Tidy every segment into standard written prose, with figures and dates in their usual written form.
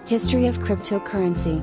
History of cryptocurrency.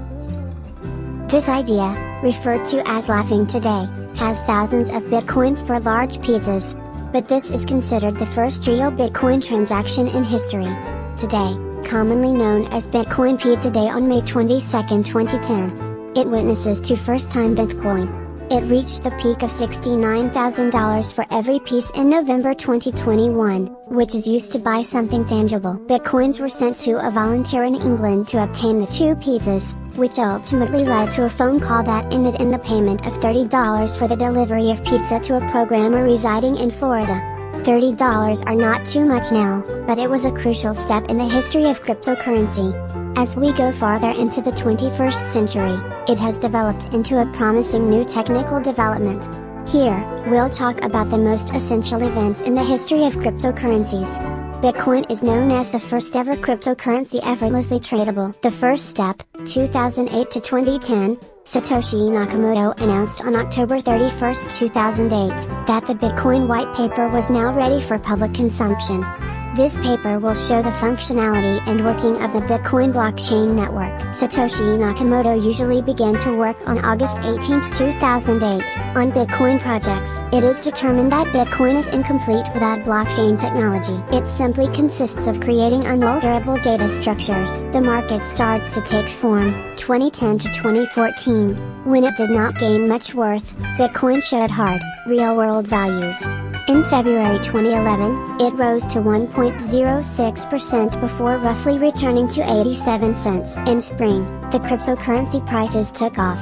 This idea, referred to as laughing today, has thousands of bitcoins for large pizzas. But this is considered the first real Bitcoin transaction in history. Today, commonly known as Bitcoin Pizza Day on May 22, 2010. It witnesses to first-time Bitcoin. It reached the peak of $69,000 for every piece in November 2021, which is used to buy something tangible. Bitcoins were sent to a volunteer in England to obtain the 2 pizzas, which ultimately led to a phone call that ended in the payment of $30 for the delivery of pizza to a programmer residing in Florida. $30 are not too much now, but it was a crucial step in the history of cryptocurrency. As we go farther into the 21st century, it has developed into a promising new technical development. Here, we'll talk about the most essential events in the history of cryptocurrencies. Bitcoin is known as the first ever cryptocurrency effortlessly tradable. The first step, 2008 to 2010, Satoshi Nakamoto announced on October 31, 2008, that the Bitcoin white paper was now ready for public consumption. This paper will show the functionality and working of the Bitcoin blockchain network. Satoshi Nakamoto usually began to work on August 18, 2008, on Bitcoin projects. It is determined that Bitcoin is incomplete without blockchain technology. It simply consists of creating unalterable data structures. The market starts to take form, 2010 to 2014. When it did not gain much worth, Bitcoin showed hard, real-world values. In February 2011, it rose to 1.06% before roughly returning to 87 cents. In spring, the cryptocurrency prices took off.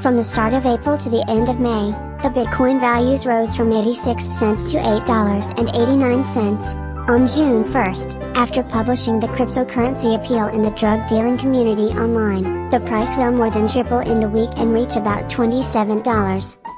From the start of April to the end of May, the Bitcoin values rose from 86 cents to $8.89. On June 1st, after publishing the cryptocurrency appeal in the drug dealing community online, the price will more than triple in the week and reach about $27.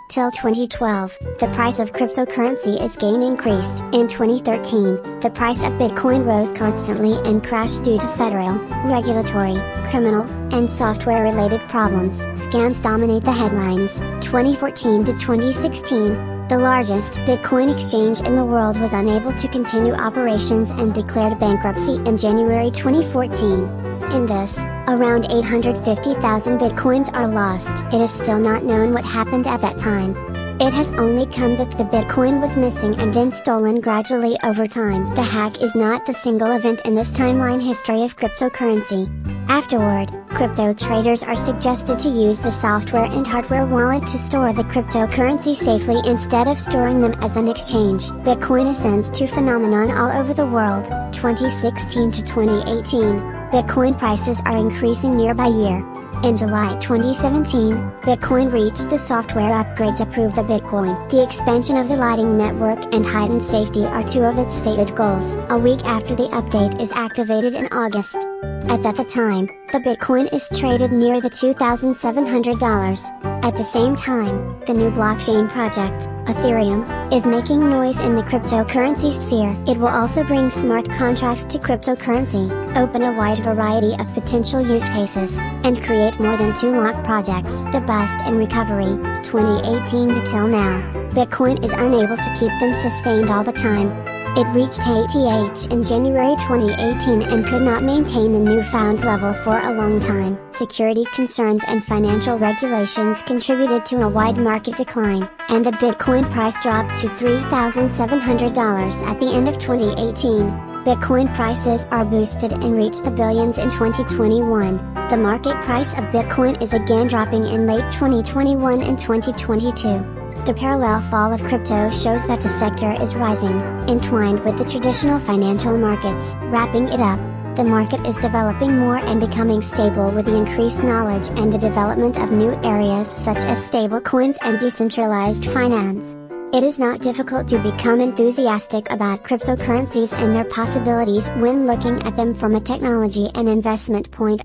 Till 2012, the price of cryptocurrency is again increased. In 2013, the price of Bitcoin rose constantly and crashed due to federal, regulatory, criminal, and software-related problems. Scams dominate the headlines. 2014 to 2016, the largest Bitcoin exchange in the world was unable to continue operations and declared bankruptcy in January 2014. In this, around 850,000 Bitcoins are lost. It is still not known what happened at that time. It has only come that the Bitcoin was missing and then stolen gradually over time. The hack is not the single event in this timeline history of cryptocurrency. Afterward, crypto traders are suggested to use the software and hardware wallet to store the cryptocurrency safely instead of storing them as an exchange. Bitcoin ascends to phenomenon all over the world. 2016 to 2018. Bitcoin prices are increasing year by year. In July 2017, Bitcoin reached the software upgrades approved the Bitcoin. The expansion of the Lightning Network and heightened safety are 2 of its stated goals. A week after the update is activated in August. At that time, the Bitcoin is traded near the $2,700. At the same time, the new blockchain project, Ethereum, is making noise in the cryptocurrency sphere. It will also bring smart contracts to cryptocurrency, open a wide variety of potential use cases, and create more than 2 lakh projects. The bust and recovery, 2018 to till now, Bitcoin is unable to keep them sustained all the time. It reached ATH in January 2018 and could not maintain the newfound level for a long time. Security concerns and financial regulations contributed to a wide market decline, and the Bitcoin price dropped to $3,700 at the end of 2018. Bitcoin prices are boosted and reached the billions in 2021. The market price of Bitcoin is again dropping in late 2021 and 2022. The parallel fall of crypto shows that the sector is rising, entwined with the traditional financial markets. Wrapping it up, the market is developing more and becoming stable with the increased knowledge and the development of new areas such as stablecoins and decentralized finance. It is not difficult to become enthusiastic about cryptocurrencies and their possibilities when looking at them from a technology and investment point.